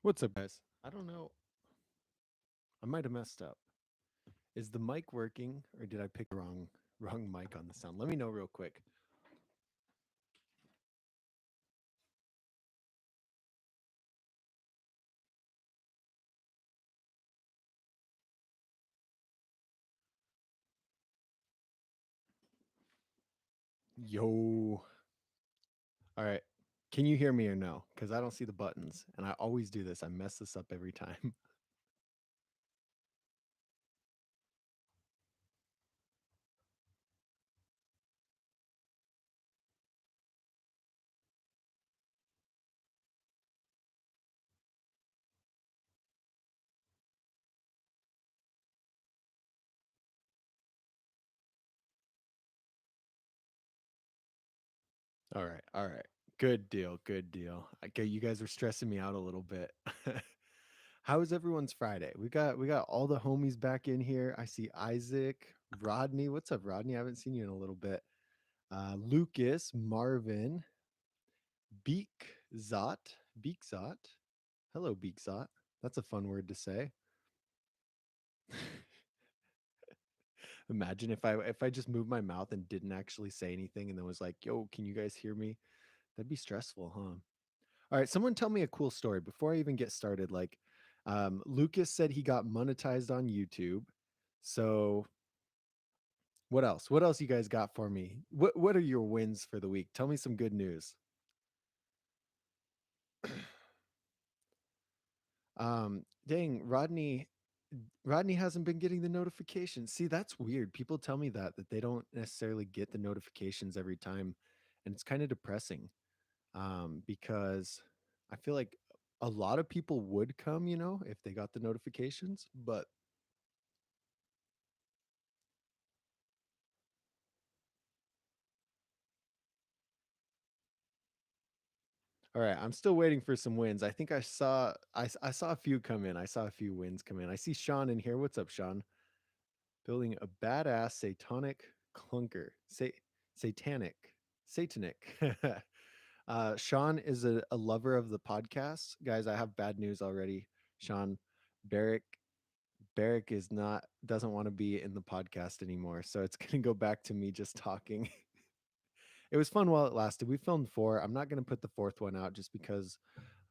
What's up, guys? I don't know. I might have messed up. Is the mic working, or did I pick the wrong mic on the sound? Let me know real quick. Yo. All right. Can you hear me or no? Because I don't see the buttons, and I always do this. I mess this up every time. All right. All right. Good deal. Good deal. Okay, you guys are stressing me out a little bit. How is everyone's Friday? We got all the homies back in here. I see Isaac, Rodney. What's up, Rodney? I haven't seen you in a little bit. Lucas, Marvin, Beekzot. Beekzot. Hello, Beekzot. That's a fun word to say. Imagine if I just moved my mouth and didn't actually say anything and then was like, "Yo, can you guys hear me?" That'd be stressful, huh? All right, someone tell me a cool story before I even get started. Like, Lucas said he got monetized on YouTube. So, what else? What else you guys got for me? What are your wins for the week? Tell me some good news. Dang, Rodney hasn't been getting the notifications. See, that's weird. People tell me that they don't necessarily get the notifications every time, and it's kind of depressing. Because I feel like a lot of people would come, if they got the notifications. But all right, I'm still waiting for some wins. I think I saw a few come in. I saw a few wins come in. I see Sean in here. What's up, Sean? Building a badass satanic clunker. Satanic. Sean is a lover of the podcast. Guys, I have bad news already. Sean, Barrick Barrick is not doesn't want to be in the podcast anymore. So it's gonna go back to me just talking. It was fun while it lasted. We filmed four. I'm not gonna put the fourth one out just because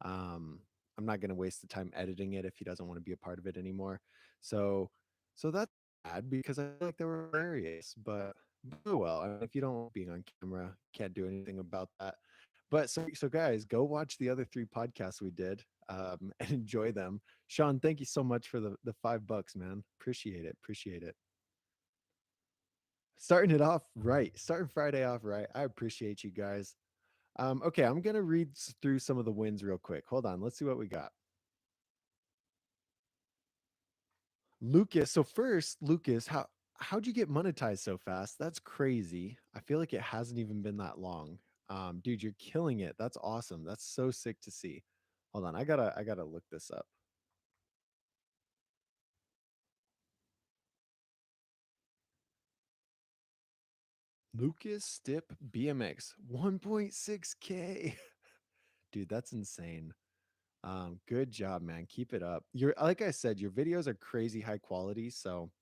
um I'm not gonna waste the time editing it if he doesn't want to be a part of it anymore. So that's bad because I feel like they were hilarious, but oh well. I mean, if you don't like being on camera, can't do anything about that. But so guys, go watch the other three podcasts we did and enjoy them. Sean, thank you so much for the $5, man. Appreciate it. Appreciate it. Starting it off right. Starting Friday off right. I appreciate you guys. Okay, I'm gonna read through some of the wins real quick. Hold on, let's see what we got. Lucas. So first, Lucas, how'd you get monetized so fast? That's crazy. I feel like it hasn't even been that long. Dude, you're killing it. That's awesome. That's so sick to see. Hold on, I gotta look this up. Lucas Stip BMX 1.6K. Dude, that's insane. Good job, man. Keep it up. You're like I said, your videos are crazy high quality, so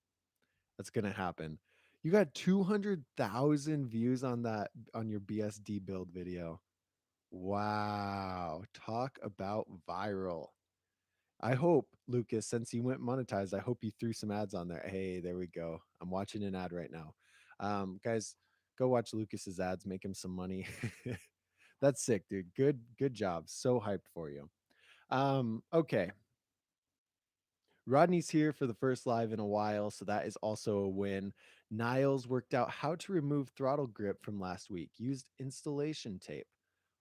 that's gonna happen. You got 200,000 views on your BSD build video. Wow. Talk about viral. I hope, Lucas, since you went monetized, I hope you threw some ads on there. Hey, there we go. I'm watching an ad right now. Guys, go watch Lucas's ads, make him some money. That's sick, dude. Good job. So hyped for you. Okay. Rodney's here for the first live in a while, so that is also a win. Niles worked out how to remove throttle grip from last week, used installation tape.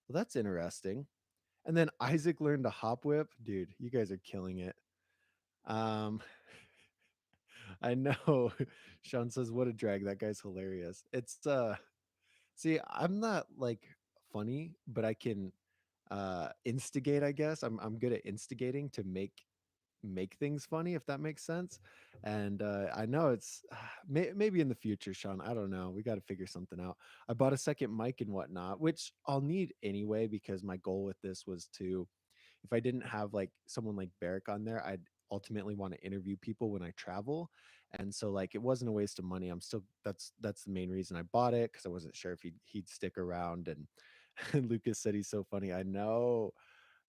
Well, that's interesting. And then Isaac learned to hop whip. Dude, you guys are killing it. Um, I know. Sean says, "What a drag." That guy's hilarious. It's see, I'm not like funny, but I can instigate, I guess. I'm good at instigating to make things funny, if that makes sense. And I know it's maybe in the future, Sean. I don't know. We got to figure something out. I bought a second mic and whatnot, which I'll need anyway because my goal with this was to if I didn't have like someone like Barrick on there, I'd ultimately want to interview people when I travel. And so like it wasn't a waste of money. I'm still that's the main reason I bought it, because I wasn't sure if he'd stick around. And Lucas said he's so funny. I know.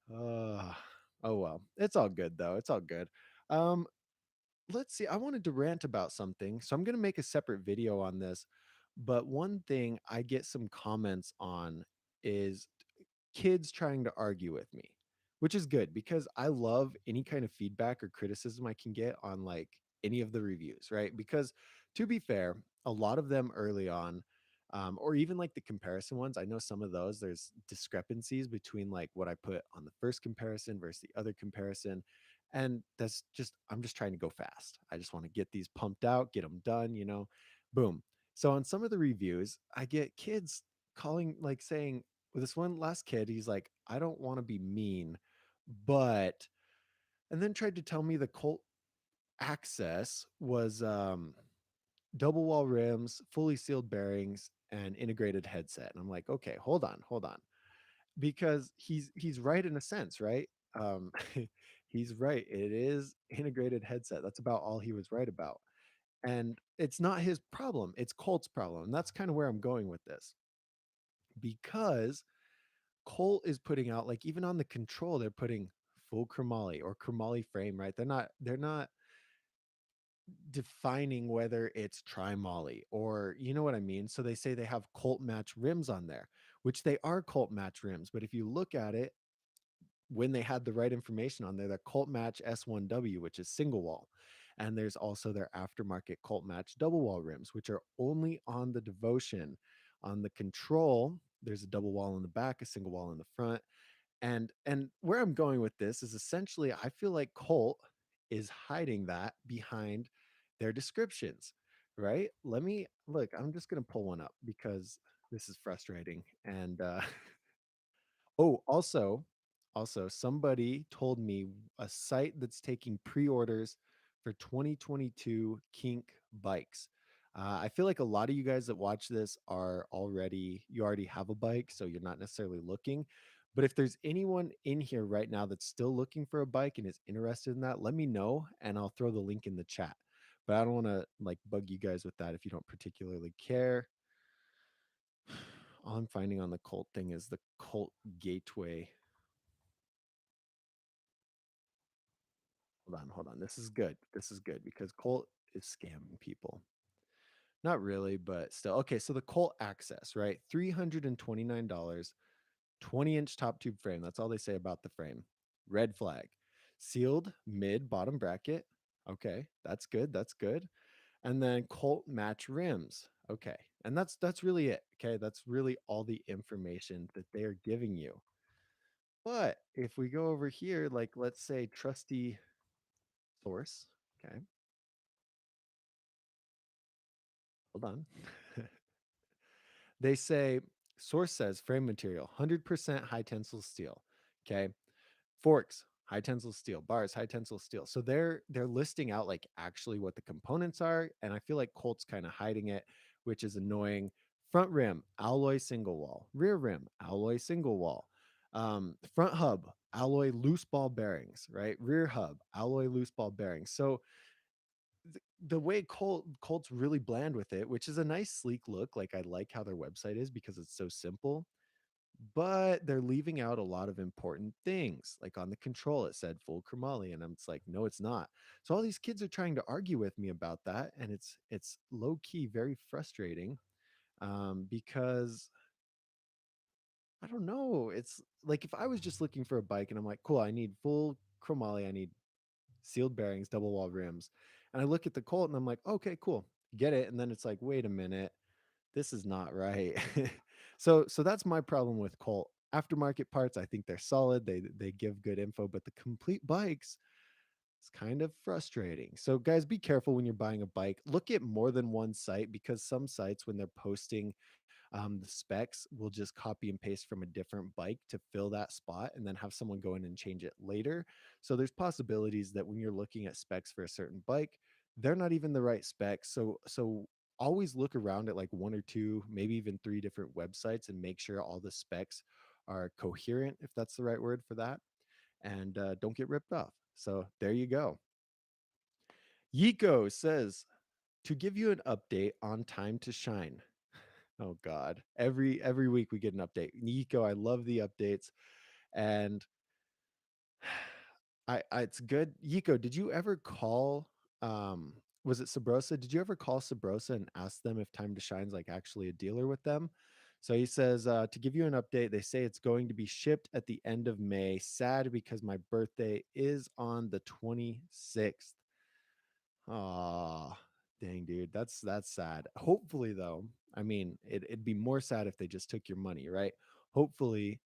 Uh, oh well. It's all good though. It's all good. Um let's see. I wanted to rant about something. So I'm going to make a separate video on this. But one thing I get some comments on is kids trying to argue with me, which is good because I love any kind of feedback or criticism I can get on like any of the reviews, right? Because to be fair, a lot of them early on, or even like the comparison ones, I know some of those, there's discrepancies between like what I put on the first comparison versus the other comparison. And that's just, I'm just trying to go fast. I just want to get these pumped out, get them done, boom. So on some of the reviews, I get kids calling, like saying, with this one last kid, he's like, I don't want to be mean, but, and then tried to tell me the Colt Access was double wall rims, fully sealed bearings, and integrated headset. And I'm like, okay, hold on, because he's right in a sense, right? Um, he's right. It is integrated headset. That's about all he was right about. And it's not his problem. It's Colt's problem. And that's kind of where I'm going with this, because Colt is putting out, like, even on the control, they're putting full chromoly or chromoly frame, right? They're not defining whether it's tri-moly, or you know what I mean? So they say they have Colt match rims on there, which they are Colt match rims. But if you look at it, when they had the right information on there, the Colt match S1W, which is single wall. And there's also their aftermarket Colt match double wall rims, which are only on the Devotion. On the control, there's a double wall in the back, a single wall in the front. And where I'm going with this is, essentially, I feel like Colt is hiding that behind their descriptions, right? Let me look. I'm just going to pull one up because this is frustrating. And oh, also somebody told me a site that's taking pre-orders for 2022 kink bikes. I feel like a lot of you guys that watch this you already have a bike, so you're not necessarily looking. But if there's anyone in here right now that's still looking for a bike and is interested in that, let me know and I'll throw the link in the chat. But I don't want to like bug you guys with that if you don't particularly care. All I'm finding on the Colt thing is the Colt Gateway. Hold on. This is good. This is good because Colt is scamming people. Not really, but still. Okay, so the Colt Access, right? $329, 20-inch top tube frame. That's all they say about the frame. Red flag. Sealed mid bottom bracket. Okay, that's good. That's good. And then Colt match rims. Okay. And that's really it. Okay, that's really all the information that they are giving you. But if we go over here, like let's say trusty source, okay, hold on. They say, source says frame material 100% high tensile steel. Okay. Forks, high tensile steel. Bars, high tensile steel. So they're listing out like actually what the components are, and I feel like Colt's kind of hiding it, which is annoying. Front rim, alloy single wall. Rear rim, alloy single wall. Front hub, alloy loose ball bearings, right? Rear hub, alloy loose ball bearings. So the way Colt's really bland with it, which is a nice sleek look. Like, I like how their website is because it's so simple, but they're leaving out a lot of important things. Like on the control, it said full chromoly, and I'm just like, no, it's not. So all these kids are trying to argue with me about that, and it's low key very frustrating, because I don't know. It's like if I was just looking for a bike and I'm like, cool, I need full chromoly, I need sealed bearings, double wall rims. And I look at the Colt and I'm like, okay, cool, get it. And then it's like, wait a minute, this is not right. So that's my problem with Colt. Aftermarket parts, I think they're solid. They give good info, but the complete bikes, it's kind of frustrating. So guys, be careful when you're buying a bike. Look at more than one site, because some sites, when they're posting the specs, will just copy and paste from a different bike to fill that spot and then have someone go in and change it later. So there's possibilities that when you're looking at specs for a certain bike, they're not even the right specs. So always look around at like one or two, maybe even three different websites, and make sure all the specs are coherent, if that's the right word for that. and don't get ripped off. So there you go. Yiko says to give you an update on Time to Shine. Oh God, every week we get an update. Yiko, I love the updates, and I it's good. Yiko, did you ever call was it Sabrosa? Did you ever call Sabrosa and ask them if Time to Shine's like actually a dealer with them? So he says, to give you an update, they say it's going to be shipped at the end of May. Sad because my birthday is on the 26th. Aw, dang, dude. That's sad. Hopefully, though, I mean, it'd be more sad if they just took your money, right? Hopefully,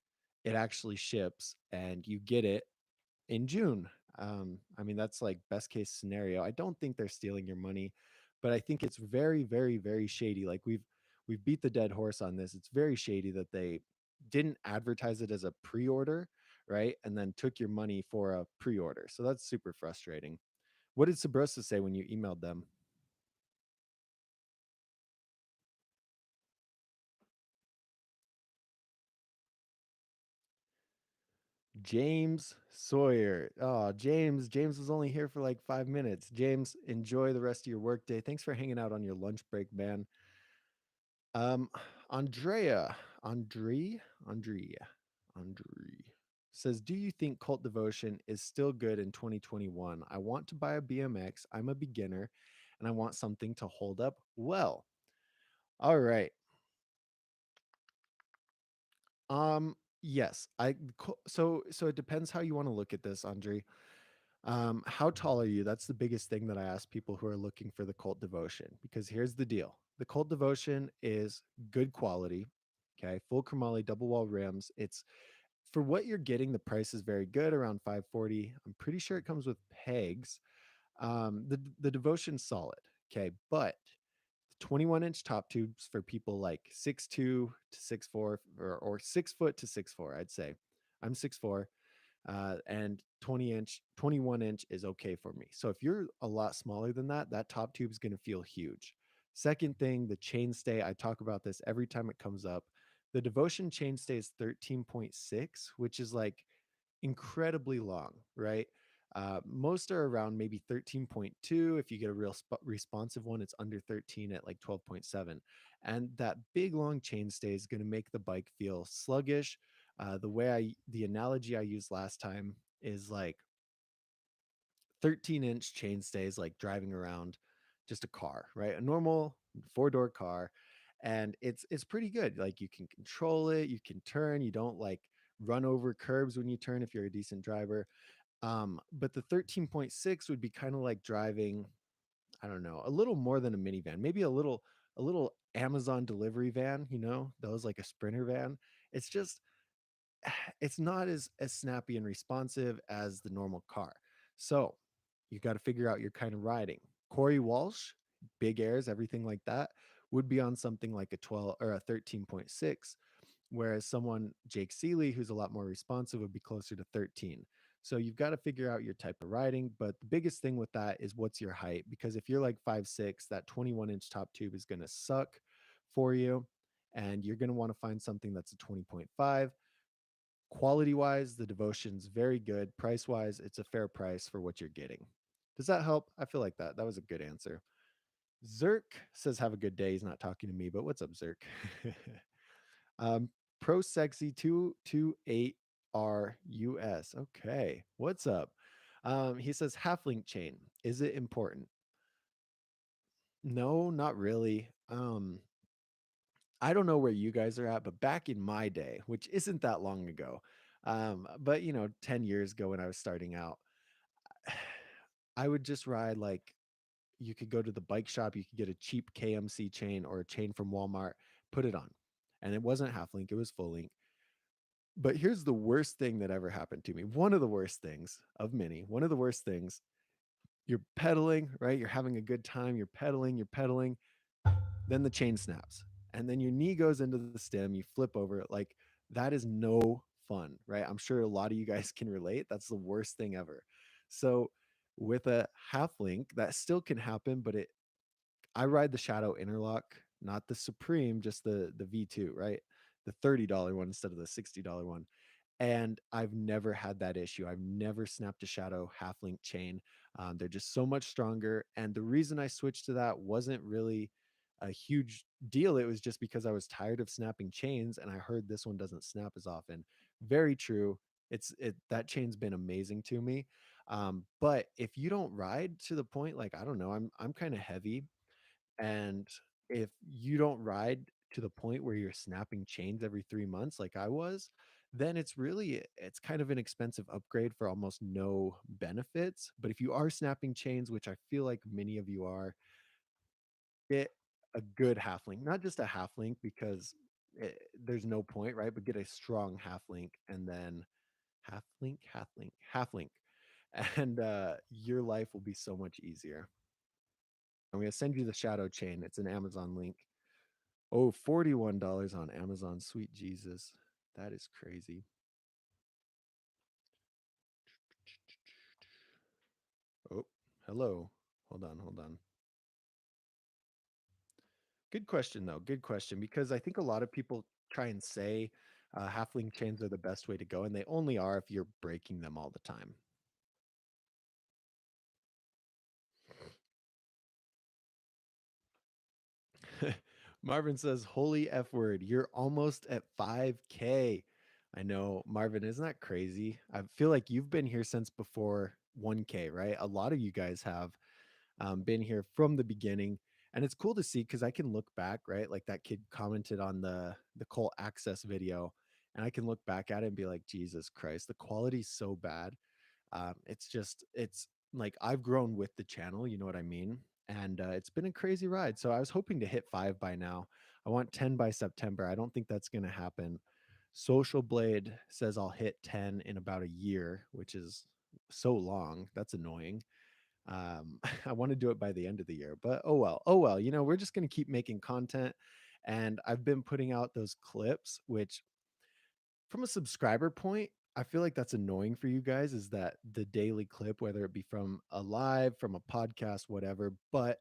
it actually ships and you get it in June. I mean, that's like best case scenario. I don't think they're stealing your money, but I think it's very, very, very shady. Like we've beat the dead horse on this. It's very shady that they didn't advertise it as a pre-order, right? And then took your money for a pre-order. So that's super frustrating. What did Sabrosa say when you emailed them? James Sawyer. Oh, James was only here for like 5 minutes. James, enjoy the rest of your workday. Thanks for hanging out on your lunch break, man. Um, Andrea, Andrea, Andre says, "Do you think Cult Devotion is still good in 2021? I want to buy a BMX. I'm a beginner, and I want something to hold up well." All right. Yes. So it depends how you want to look at this, Andre. How tall are you? That's the biggest thing that I ask people who are looking for the Cult Devotion, because here's the deal. The Cult Devotion is good quality. Okay, full chromoly double wall rims. It's for what you're getting, the price is very good, around 540. I'm pretty sure it comes with pegs. The Devotion's solid. Okay, but 21-inch top tubes for people like 6'2" to 6'4", or 6 foot to 6'4", I'd say. I'm 6'4", and 21-inch is okay for me. So if you're a lot smaller than that, that top tube is going to feel huge. Second thing, the chainstay. I talk about this every time it comes up. The Devotion chainstay is 13.6, which is like incredibly long, right? Most are around maybe 13.2. If you get a real responsive one, it's under 13 at like 12.7. And that big long chainstay is going to make the bike feel sluggish. The analogy I used last time is like 13-inch chainstays, like driving around just a car, right? A normal four-door car. And it's pretty good. Like you can control it, you can turn, you don't like run over curbs when you turn if you're a decent driver. But the 13.6 would be kind of like driving, I don't know, a little more than a minivan, maybe a little Amazon delivery van, that was like a Sprinter van. It's just it's not as snappy and responsive as the normal car. So you got to figure out your kind of riding. Corey Walsh, big airs, everything like that, would be on something like a 12 or a 13.6, whereas someone Jake Seeley, who's a lot more responsive, would be closer to 13. So you've got to figure out your type of riding, but the biggest thing with that is what's your height, because if you're like 5'6", that 21-inch top tube is going to suck for you, and you're going to want to find something that's a 20.5. Quality wise, the Devotion's very good. Price wise, it's a fair price for what you're getting. Does that help? I feel like that was a good answer. Zerk says, "Have a good day." He's not talking to me, but what's up, Zerk? um, Pro Sexy 228RUS. Okay, what's up? He says, "Half link chain. Is it important?" No, not really. I don't know where you guys are at, but back in my day, which isn't that long ago, but 10 years ago when I was starting out, I would just ride like, you could go to the bike shop, you could get a cheap KMC chain or a chain from Walmart, put it on. And it wasn't half link, it was full link. But here's the worst thing that ever happened to me. One of the worst things of many, one of the worst things. You're pedaling, right? You're having a good time, you're pedaling, then the chain snaps. And then your knee goes into the stem, you flip over it. Like, that is no fun, right? I'm sure a lot of you guys can relate. That's the worst thing ever. So with a half link, that still can happen, but I ride the Shadow Interlock, not the Supreme, just the V2, right? The $30 one instead of the $60 one. and I've never had that issue. I've never snapped a shadow half link chain. They're just so much stronger. And the reason I switched to that wasn't really a huge deal. It was just because I was tired of snapping chains and I heard this one doesn't snap as often. Very true. That chain's been amazing to me. But if you don't ride to the point, like, I don't know, I'm kind of heavy, and if you don't ride to the point where you're snapping chains every 3 months like I was, then it's kind of an expensive upgrade for almost no benefits. But if you are snapping chains, which I feel like many of you are, get a good half link, not just a half link because there's no point, right? But get a strong half link, and then half link, and your life will be so much easier. I'm going to send you the shadow chain. It's an Amazon link. Oh, $41 on Amazon. Sweet Jesus. That is crazy. Oh, hello. Hold on, hold on. Good question, though. Good question. Because I think a lot of people try and say half link chains are the best way to go, and they only are if you're breaking them all the time. Marvin says, "Holy F word, you're almost at 5K." I know, Marvin, isn't that crazy? I feel like you've been here since before 1K, right? A lot of you guys have been here from the beginning. And it's cool to see because I can look back, right? Like that kid commented on the Cole Access video, and I can look back at it and be like, Jesus Christ, the quality's so bad. It's like I've grown with the channel, you know what I mean? And it's been a crazy ride. So I was hoping to hit 5 by now. I want 10 by September. I don't think that's going to happen. Social Blade says I'll hit 10 in about a year, which is so long. That's annoying. I want to do it by the end of the year, but oh well. Oh well, we're just going to keep making content. And I've been putting out those clips, which from a subscriber point, I feel like that's annoying for you guys, is that the daily clip, whether it be from a live, from a podcast, whatever. But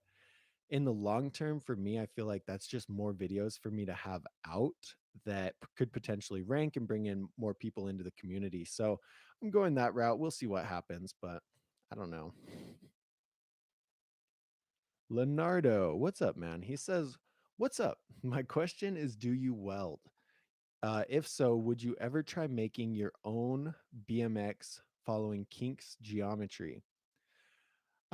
in the long term, for me, I feel like that's just more videos for me to have out that could potentially rank and bring in more people into the community. So I'm going that route. We'll see what happens, but I don't know. Leonardo, what's up, man? He says, "What's up? My question is, do you weld? If so, would you ever try making your own BMX following Kink's geometry?"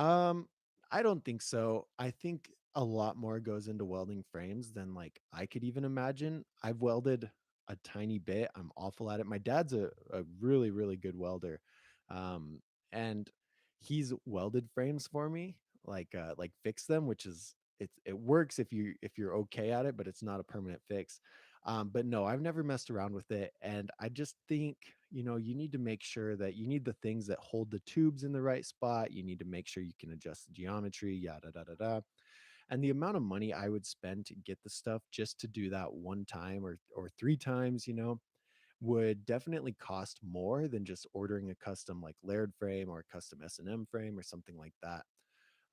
Um, I don't think so. I think a lot more goes into welding frames than like I could even imagine. I've welded a tiny bit. I'm awful at it. My dad's a really, really good welder. Um, and he's welded frames for me, like fix them, which is it works if you're okay at it, but it's not a permanent fix. But no, I've never messed around with it. And I just think, you need to make sure that you need the things that hold the tubes in the right spot. You need to make sure you can adjust the geometry, yada, da, da, da. And the amount of money I would spend to get the stuff just to do that one time or three times, would definitely cost more than just ordering a custom like layered frame or a custom S&M frame or something like that.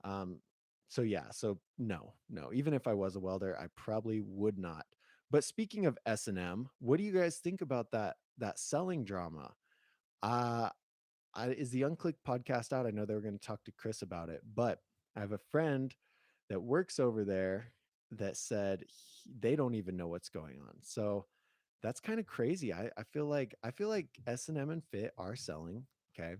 Um, so yeah, so no, no. Even if I was a welder, I probably would not. But speaking of S&M, what do you guys think about that selling drama? Uh is the Unclick podcast out? I know they were going to talk to Chris about it, but I have a friend that works over there that said they don't even know what's going on. So that's kind of crazy. I feel like S&M and Fit are selling, okay?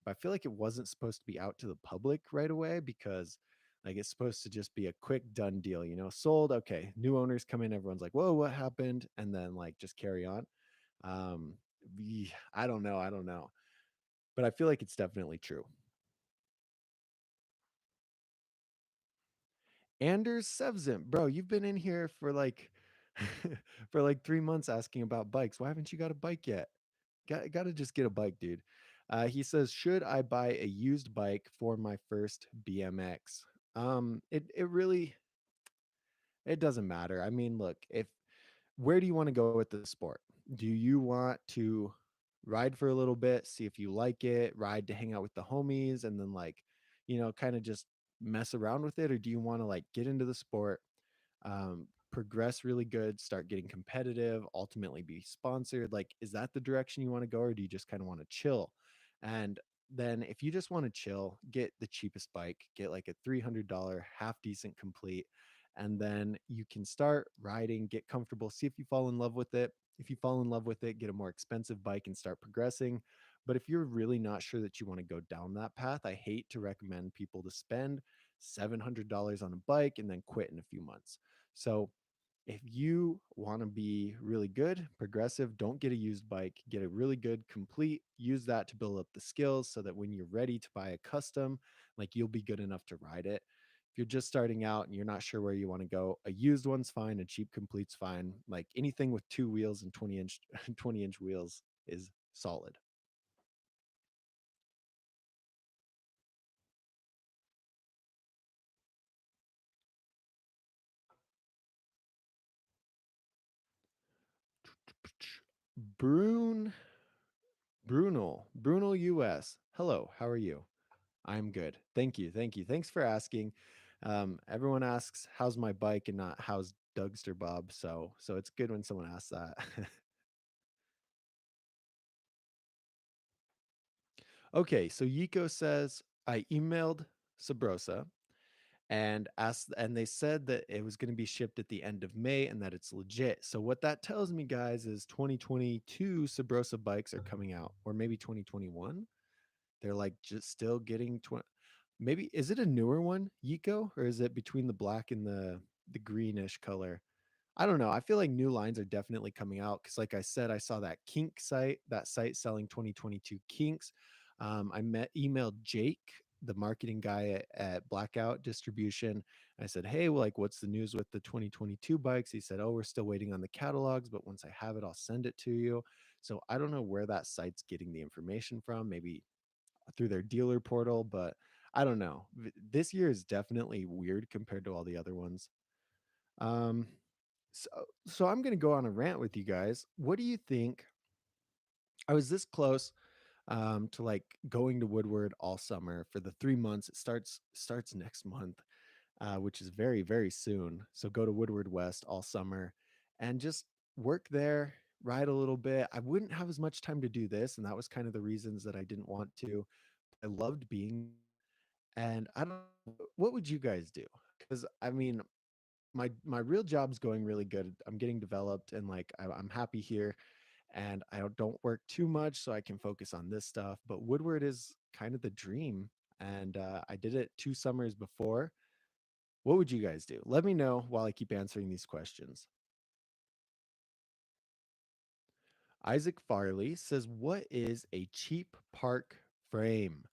But I feel like it wasn't supposed to be out to the public right away because like it's supposed to just be a quick done deal, sold, okay, new owners come in, everyone's like, "Whoa, what happened?" And then like just carry on. Um I don't know. But I feel like it's definitely true. Anders Sevzent, bro, you've been in here for like for like 3 months asking about bikes. Why haven't you got a bike yet? Got to just get a bike, dude. He says, "Should I buy a used bike for my first BMX?" It really it doesn't matter. I mean, look, if where do you want to go with the sport? Do you want to ride for a little bit, see if you like it, ride to hang out with the homies, and then like, kind of just mess around with it, or do you want to like get into the sport, progress really good, start getting competitive, ultimately be sponsored? Like, is that the direction you want to go, or do you just kind of want to chill? And then if you just want to chill, get the cheapest bike, get like a $300 half decent complete, and then you can start riding, get comfortable, see if you fall in love with it. If you fall in love with it, get a more expensive bike and start progressing. But if you're really not sure that you want to go down that path, I hate to recommend people to spend $700 on a bike and then quit in a few months. So if you want to be really good, progressive, don't get a used bike, get a really good, complete, use that to build up the skills so that when you're ready to buy a custom, like you'll be good enough to ride it. If you're just starting out and you're not sure where you want to go, a used one's fine, a cheap complete's fine. Like anything with two wheels and 20-inch 20-inch wheels is solid. Brune Bruno US. Hello, how are you? I'm good. Thank you. Thank you. Thanks for asking. Everyone asks, "How's my bike?" and not "How's Dougster Bob?" So it's good when someone asks that. Okay, so Yiko says I emailed Sabrosa and asked, and they said that it was going to be shipped at the end of May and that it's legit. So what that tells me, guys, is 2022 Sabrosa bikes are coming out, or maybe 2021. They're like just still getting 20. Maybe is it a newer one, Yiko, or is it between the black and the greenish color? I don't know. I feel like new lines are definitely coming out because, like I said, I saw that kink site, that site selling 2022 kinks. I emailed Jake, the marketing guy at Blackout Distribution. I said, "Hey, well, like, what's the news with the 2022 bikes?" He said, "Oh, we're still waiting on the catalogs, but once I have it, I'll send it to you." So I don't know where that site's getting the information from. Maybe through their dealer portal, but I don't know. This year is definitely weird compared to all the other ones. Um, so, so I'm gonna go on a rant with you guys. What do you think? I was this close to like going to Woodward all summer for the 3 months. It starts next month, which is very soon. So go to Woodward West all summer and just work there, ride a little bit. I wouldn't have as much time to do this, and that was kind of the reasons that I didn't want to. I loved being, and I don't. What would you guys do? Because I mean, my real job's going really good. I'm getting developed, and like I'm happy here, and I don't work too much, so I can focus on this stuff. But Woodward is kind of the dream, and I did it 2 summers before. What would you guys do? Let me know while I keep answering these questions. Isaac Farley says, "What is a cheap park frame?"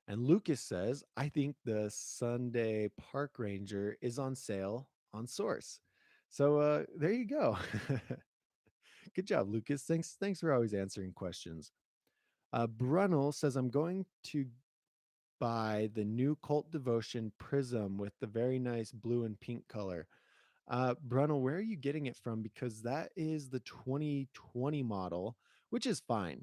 And Lucas says, "I think the Sunday Park Ranger is on sale on Source." So there you go. Good job, Lucas. Thanks for always answering questions. Brunel says, "I'm going to buy the new Cult Devotion Prism with the very nice blue and pink color." Brunel, where are you getting it from? Because that is the 2020 model, which is fine.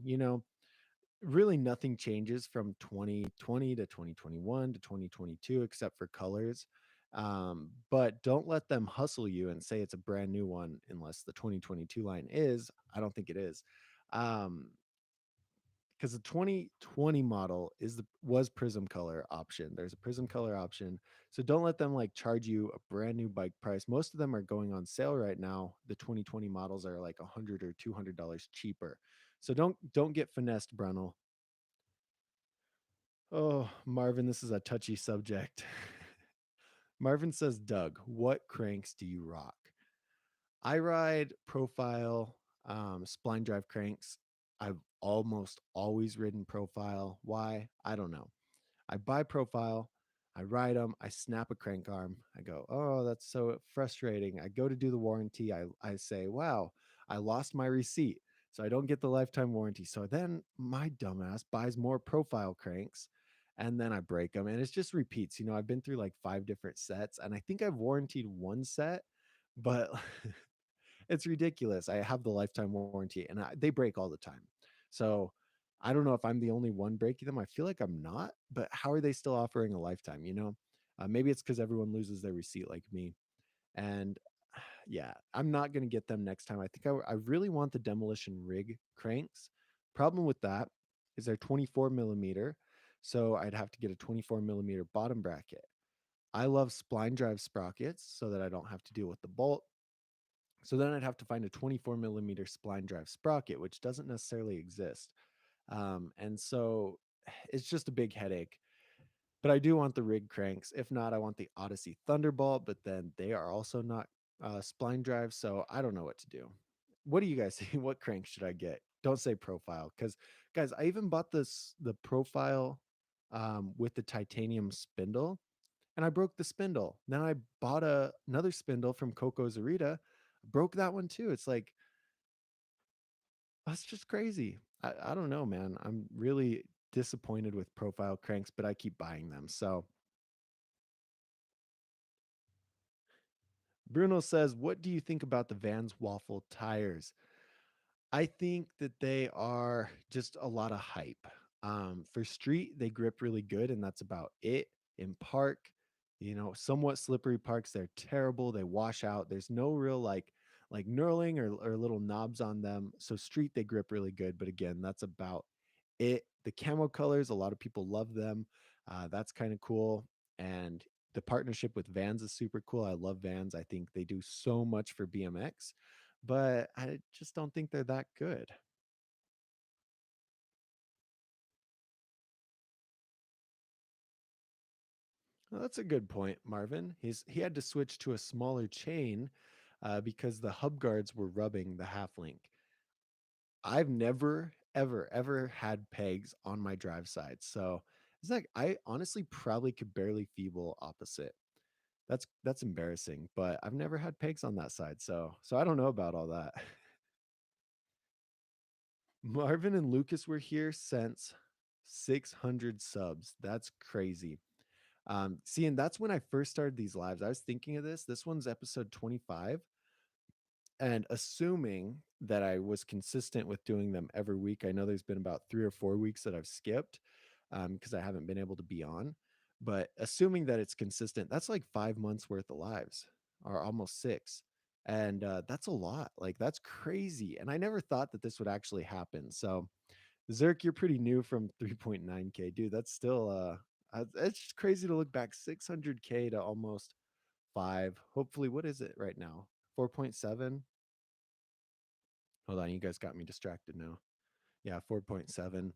Really nothing changes from 2020 to 2021 to 2022 except for colors. But don't let them hustle you and say it's a brand new one unless the 2022 line is. I don't think it is. Um, because the 2020 model was prism color option. There's a prism color option. So don't let them like charge you a brand new bike price. Most of them are going on sale right now. The 2020 models are like $100 or $200 cheaper. So don't get finessed, Brunel. Oh, Marvin, this is a touchy subject. Marvin says, "Doug, what cranks do you rock?" I ride profile, spline drive cranks. I've almost always ridden profile. Why? I don't know. I buy profile, I ride them, I snap a crank arm. I go, "Oh, that's so frustrating." I go to do the warranty. I say, "Wow, I lost my receipt." So I don't get the lifetime warranty. So then my dumbass buys more profile cranks and then I break them. And it just repeats. I've been through like 5 different sets and I think I've warranted one set, but it's ridiculous. I have the lifetime warranty and they break all the time. So I don't know if I'm the only one breaking them. I feel like I'm not, but how are they still offering a lifetime? Maybe it's because everyone loses their receipt like me. And Yeah, I'm not gonna get them next time. I think I really want the demolition rig cranks. Problem with that is they're 24 millimeter, so I'd have to get a 24 millimeter bottom bracket. I love spline drive sprockets so that I don't have to deal with the bolt. So then I'd have to find a 24 millimeter spline drive sprocket, which doesn't necessarily exist. And so it's just a big headache. But I do want the rig cranks. If not, I want the Odyssey Thunderbolt, but then they are also not spline drive. So I don't know what to do. What do you guys think? What crank should I get? Don't say profile. Because, guys, I even bought the profile with the titanium spindle and I broke the spindle. Then I bought another spindle from Coco Zarita, broke that one too. It's like, that's just crazy. I don't know, man. I'm really disappointed with profile cranks, but I keep buying them. So Bruno says, what do you think about the Vans Waffle tires? I think that they are just a lot of hype. For street, they grip really good, and that's about it. In park, somewhat slippery parks, they're terrible. They wash out. There's no real like knurling or little knobs on them. So street, they grip really good, but again, that's about it. The camo colors, a lot of people love them. That's kind of cool. And the partnership with Vans is super cool. I love Vans. I think they do so much for BMX, but I just don't think they're that good. Well, that's a good point, Marvin. He had to switch to a smaller chain because the hub guards were rubbing the half link. I've never, ever, ever had pegs on my drive side, so it's like I honestly probably could barely feeble opposite. That's embarrassing, but I've never had pegs on that side, so I don't know about all that. Marvin and Lucas were here since 600 subs. That's crazy. See, and that's when I first started these lives. I was thinking of this. This one's episode 25. And assuming that I was consistent with doing them every week, I know there's been about 3 or 4 weeks that I've skipped because I haven't been able to be on. But assuming that it's consistent, that's like 5 months worth of lives or almost six. And that's a lot. Like, that's crazy. And I never thought that this would actually happen. So, Zerk, you're pretty new from 3.9K. Dude, that's still, it's just crazy to look back 600K to almost five. Hopefully, what is it right now? 4.7. Hold on, you guys got me distracted now. Yeah, 4.7.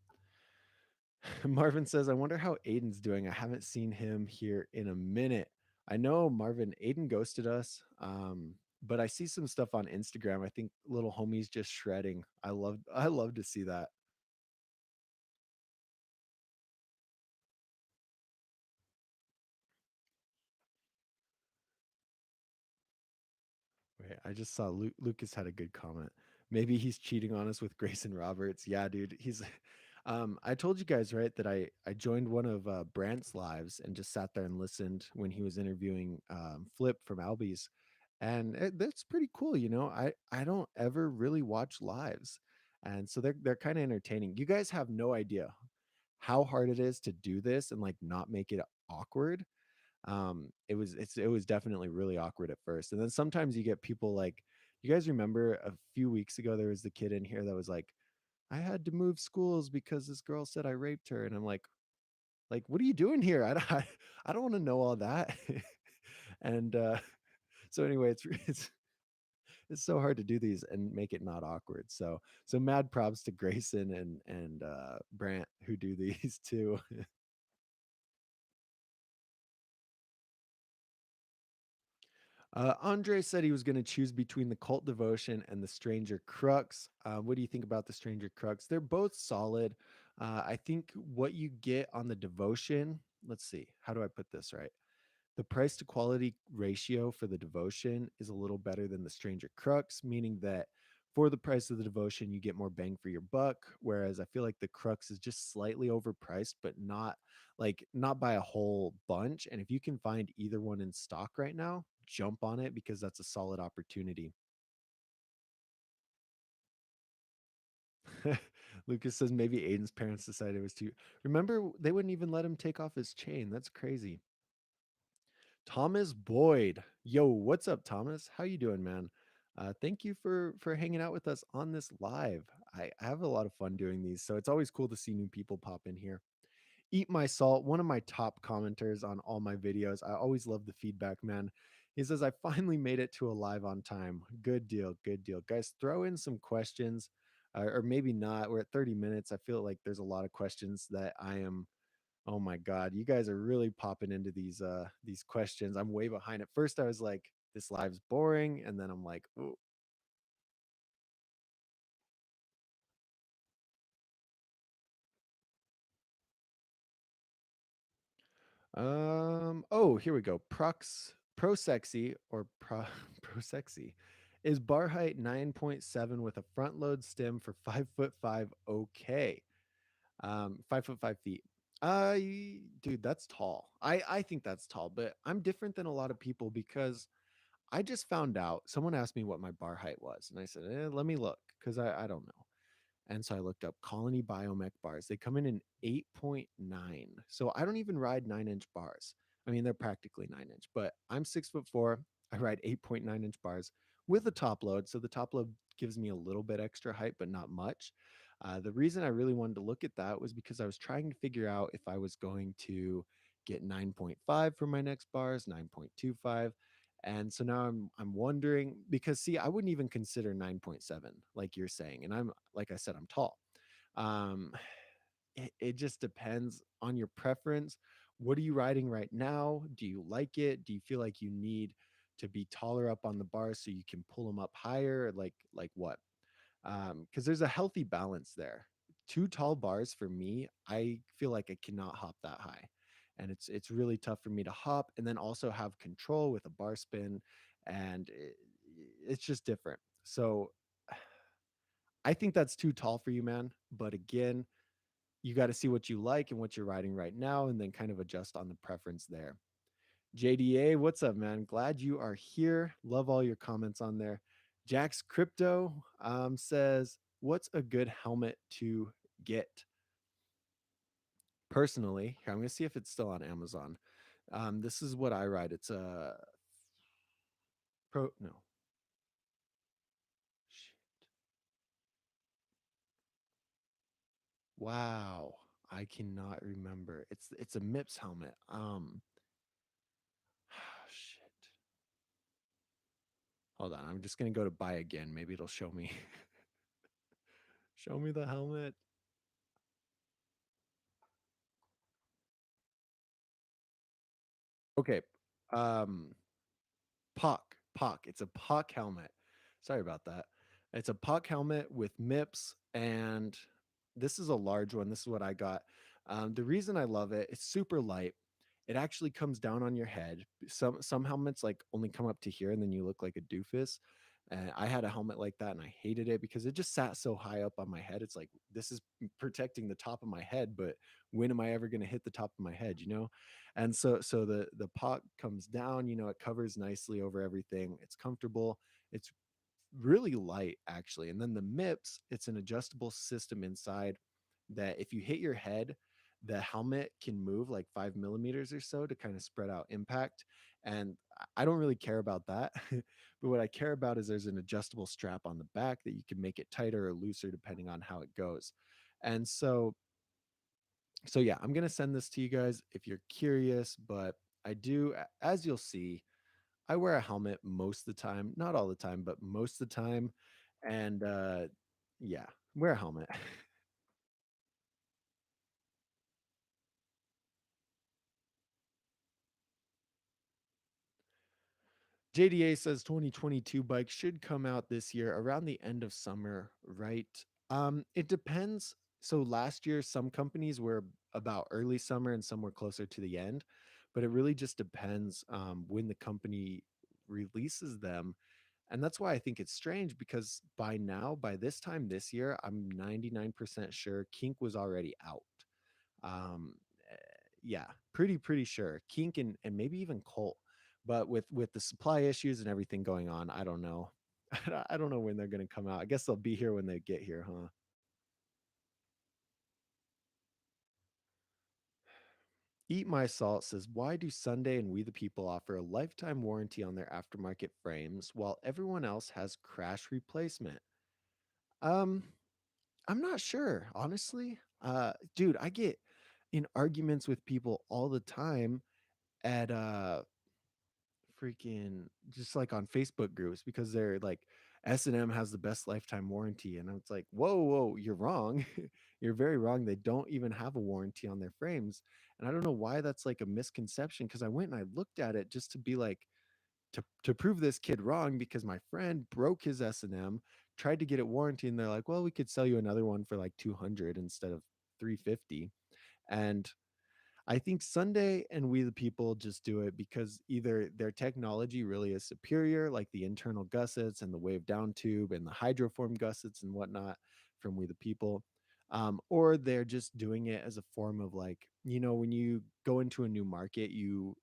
Marvin says, I wonder how Aiden's doing. I haven't seen him here in a minute. I know Marvin, Aiden ghosted us. But I see some stuff on Instagram. I think little homie's just shredding. I love to see that. Wait, I just saw Lucas had a good comment. Maybe he's cheating on us with Grayson Roberts. Yeah, dude. He's I told you guys, right, that I joined one of Brant's lives and just sat there and listened when he was interviewing Flip from Albies. And that's pretty cool, you know. I don't ever really watch lives. And so they're kind of entertaining. You guys have no idea how hard it is to do this and like not make it awkward. It was definitely really awkward at first, and then sometimes you get people like, you guys remember a few weeks ago there was the kid in here that was like, I had to move schools because this girl said I raped her, and I'm like what are you doing here? I don't want to know all that. And so anyway, it's so hard to do these and make it not awkward. So mad props to Grayson and Brant who do these too. Andre said he was going to choose between the Cult Devotion and the Stranger Crux. What do you think about the Stranger Crux? They're both solid. I think what you get on the Devotion, let's see, how do I put this right? The price to quality ratio for the Devotion is a little better than the Stranger Crux, meaning that for the price of the Devotion, you get more bang for your buck. Whereas I feel like the Crux is just slightly overpriced, but not by a whole bunch. And if you can find either one in stock right now, jump on it because that's a solid opportunity. Lucas says maybe Aiden's parents decided it was too. Remember, they wouldn't even let him take off his chain. That's crazy. Thomas Boyd. Yo, what's up, Thomas? How you doing, man? Thank you for hanging out with us on this live. I have a lot of fun doing these, so it's always cool to see new people pop in here. Eat My Salt, one of my top commenters on all my videos. I always love the feedback, man. He says, I finally made it to a live on time. Good deal, good deal. Guys, throw in some questions, or maybe not. We're at 30 minutes. I feel like there's a lot of questions that I am. Oh my God, you guys are really popping into these questions. I'm way behind. At first, I was like, this live's boring, and then I'm like, oh, oh, here we go. Pro Sexy or Pro Pro Sexy is bar height 9.7 with a front load stem for 5'5". Okay. 5'5". Dude, that's tall. I think that's tall, but I'm different than a lot of people because I just found out someone asked me what my bar height was, and I said, let me look because I don't know. And so I looked up Colony Biomech bars. They come in an 8.9. So I don't even ride 9-inch bars. I mean, they're practically 9-inch, but I'm 6'4". I ride 8.9-inch bars with a top load. So the top load gives me a little bit extra height, but not much. The reason I really wanted to look at that was because I was trying to figure out if I was going to get 9.5 for my next bars, 9.25. And so now I'm wondering because see, I wouldn't even consider 9.7 like you're saying. And I'm like I said, I'm tall. Um it just depends on your preference. What are you riding right now? Do you like it? Do you feel like you need to be taller up on the bar so you can pull them up higher? Like what? Because there's a healthy balance there. Two tall bars for me, I feel like I cannot hop that high, and it's really tough for me to hop and then also have control with a bar spin, and it's just different. So I think that's too tall for you, man. But again, you got to see what you like and what you're riding right now, and then kind of adjust on the preference there. JDA, what's up, man? Glad you are here. Love all your comments on there. Jax Crypto says, what's a good helmet to get? Personally, here, I'm going to see if it's still on Amazon. This is what I ride. It's a Pro, no. Shit. Wow. I cannot remember. It's a MIPS helmet. Shit. Hold on. I'm just going to go to buy again. Maybe it'll show me. Show me the helmet. Okay. Um Puck. It's a Puck helmet. Sorry about that. It's a Puck helmet with MIPS, and this is a large one. This is what I got. The reason I love it, it's super light. It actually comes down on your head. Some helmets like only come up to here, and then you look like a doofus. And I had a helmet like that, and I hated it because it just sat so high up on my head. It's like this is protecting the top of my head, but when am I ever going to hit the top of my head? And so the pot comes down, it covers nicely over everything. It's comfortable. It's really light actually. And then the MIPS, it's an adjustable system inside that if you hit your head, the helmet can move like 5 millimeters or so to kind of spread out impact. And I don't really care about that. But what I care about is there's an adjustable strap on the back that you can make it tighter or looser depending on how it goes. And so yeah, I'm gonna send this to you guys if you're curious, but I do, as you'll see, I wear a helmet most of the time, not all the time, but most of the time. And yeah, wear a helmet. JDA says 2022 bike should come out this year around the end of summer, right? It depends. So last year, some companies were about early summer and some were closer to the end, but it really just depends when the company releases them. And that's why I think it's strange because by now, by this time this year, I'm 99% sure Kink was already out. Um, eh, yeah, pretty sure Kink and maybe even Colt. But with the supply issues and everything going on, I don't know. I don't know when they're going to come out. I guess they'll be here when they get here, huh? Eat My Salt says, why do Sunday and We the People offer a lifetime warranty on their aftermarket frames while everyone else has crash replacement? Um, I'm not sure, honestly. Dude, I get in arguments with people all the time at freaking just like on Facebook groups because they're like S&M has the best lifetime warranty and it's like, whoa, you're wrong. You're very wrong. They don't even have a warranty on their frames. And I don't know why that's like a misconception because I went and I looked at it just to be like to prove this kid wrong because my friend broke his S&M, tried to get it warranty and they're like, "Well, we could sell you another one for like 200 instead of 350." And I think Sunday and We the People just do it because either their technology really is superior, like the internal gussets and the wave down tube and the hydroform gussets and whatnot from We the People, or they're just doing it as a form of like, when you go into a new market, you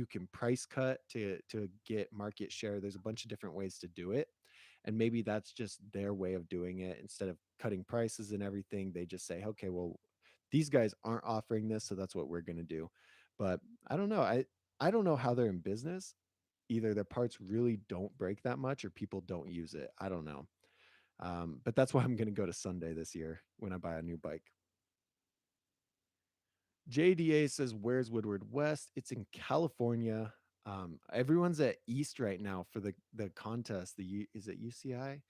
can price cut to get market share. There's a bunch of different ways to do it. And maybe that's just their way of doing it. Instead of cutting prices and everything, they just say, okay, well, these guys aren't offering this, so that's what we're going to do. But I don't know. I don't know how they're in business. Either their parts really don't break that much or people don't use it. I don't know. But that's why I'm going to go to Sunday this year when I buy a new bike. JDA says, where's Woodward West? It's in California. Everyone's at East right now for the contest. Is it UCI?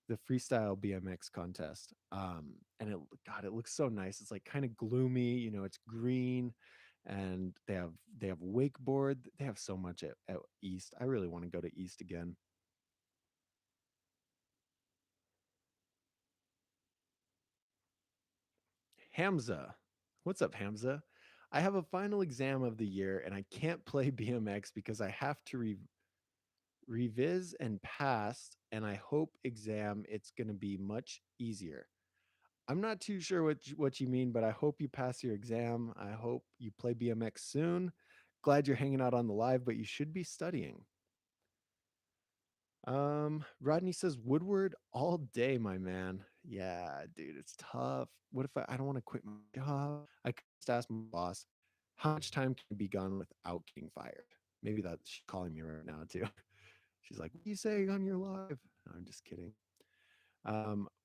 The freestyle BMX contest. And it looks so nice. It's like kind of gloomy, it's green and they have wakeboard. They have so much at East. I really want to go to East again. Hamza. What's up, Hamza? I have a final exam of the year and I can't play BMX because I have to revis and pass and I hope exam it's going to be much easier. I'm not too sure what you mean, but I hope you pass your exam. I hope you play BMX soon. Glad you're hanging out on the live, but you should be studying. Rodney says Woodward all day, my man. Yeah, dude, it's tough. What if I don't want to quit my job? I could just ask my boss, how much time can be gone without getting fired? Maybe that's she's calling me right now too. She's like, what are you saying on your live? No, I'm just kidding.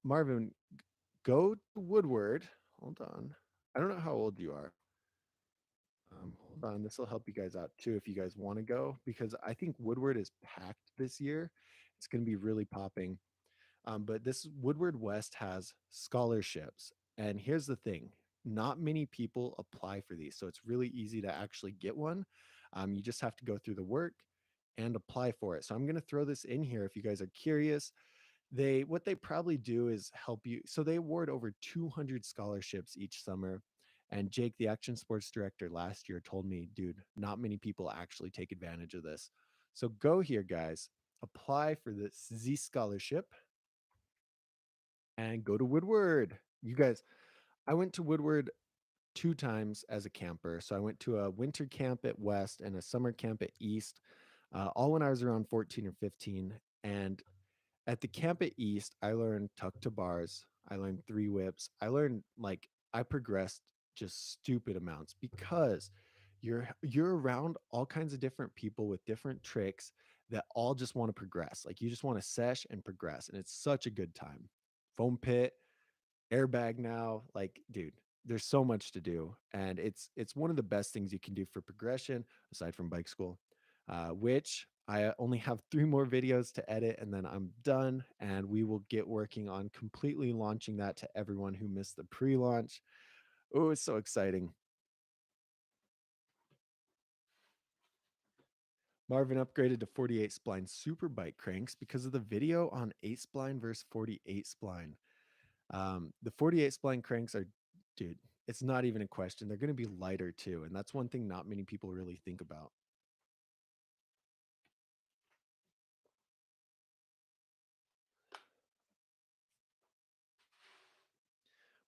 Marvin, go to Woodward. Hold on. I don't know how old you are. Hold on. This will help you guys out too if you guys want to go because I think Woodward is packed this year. It's going to be really popping. But this Woodward West has scholarships. And here's the thing, not many people apply for these. So it's really easy to actually get one. You just have to go through the work and apply for it. So I'm going to throw this in here if you guys are curious. What they probably do is help you. So they award over 200 scholarships each summer. And Jake, the action sports director last year, told me, dude, not many people actually take advantage of this. So go here, guys, apply for this Z scholarship and go to Woodward. You guys, I went to Woodward two times as a camper. So I went to a winter camp at West and a summer camp at East, all when I was around 14 or 15. And at the camp at East, I learned tuck to bars. I learned three whips. I progressed just stupid amounts because you're around all kinds of different people with different tricks that all just want to progress. Like you just want to sesh and progress, and it's such a good time. Foam pit, airbag now, like dude, there's so much to do, and it's one of the best things you can do for progression aside from bike school, which I only have 3 more videos to edit and then I'm done and we will get working on completely launching that to everyone who missed the pre-launch. Oh, it's so exciting. Marvin upgraded to 48 spline super bike cranks because of the video on 8 spline versus 48 spline. The 48 spline cranks are, dude, it's not even a question. They're going to be lighter too. And that's one thing not many people really think about.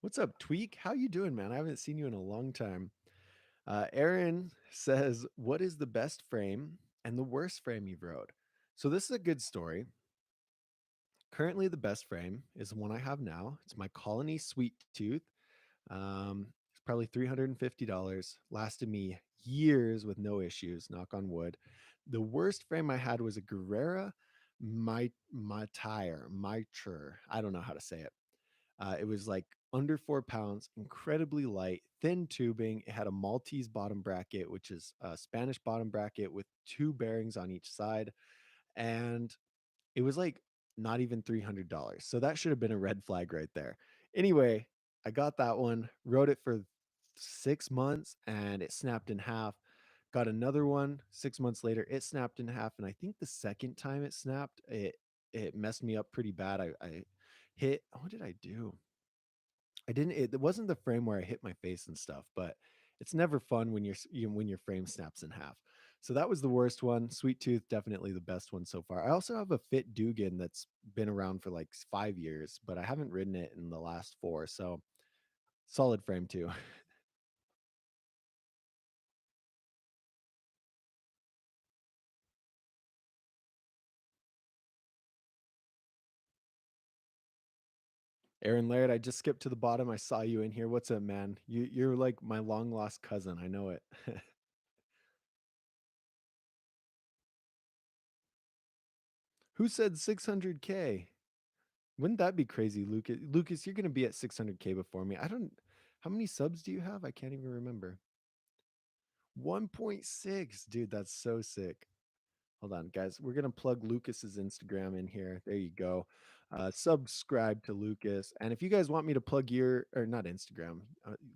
What's up, Tweak? How you doing, man? I haven't seen you in a long time. Aaron says, what is the best frame and the worst frame you've rode? So this is a good story. Currently, the best frame is the one I have now. It's my Colony Sweet Tooth. probably $350. Lasted me years with no issues, knock on wood. The worst frame I had was a Guerrera my tire, Mitre. I don't know how to say it. It was like under 4 pounds, incredibly light, thin tubing. It had a Maltese bottom bracket, which is a Spanish bottom bracket with two bearings on each side. And it was like not even $300. So that should have been a red flag right there. Anyway, I got that one, rode it for 6 months and it snapped in half. Got another one 6 months later, it snapped in half. And I think the second time it snapped, it messed me up pretty bad. I hit, what did I do? I didn't. It wasn't the frame where I hit my face and stuff, but it's never fun when when your frame snaps in half. So that was the worst one. Sweet Tooth, definitely the best one so far. I also have a Fit Dugan that's been around for like 5 years, but I haven't ridden it in the last four. So solid frame too. Aaron Laird, I just skipped to the bottom. I saw you in here. What's up, man? You're like my long lost cousin. I know it. Who said 600K? Wouldn't that be crazy, Lucas? Lucas, you're gonna be at 600K before me. I don't. How many subs do you have? I can't even remember. 1.6, dude. That's so sick. Hold on, guys. We're gonna plug Lucas's Instagram in here. There you go. Subscribe to Lucas, and if you guys want me to plug your or not Instagram,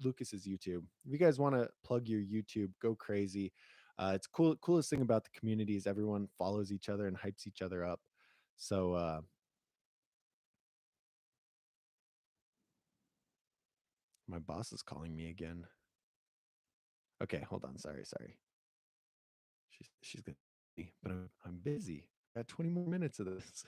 Lucas's YouTube. If you guys want to plug your YouTube, go crazy. It's cool. Coolest thing about the community is everyone follows each other and hypes each other up. So my boss is calling me again. Okay, hold on. Sorry. She's gonna be, but I'm busy. I got 20 more minutes of this.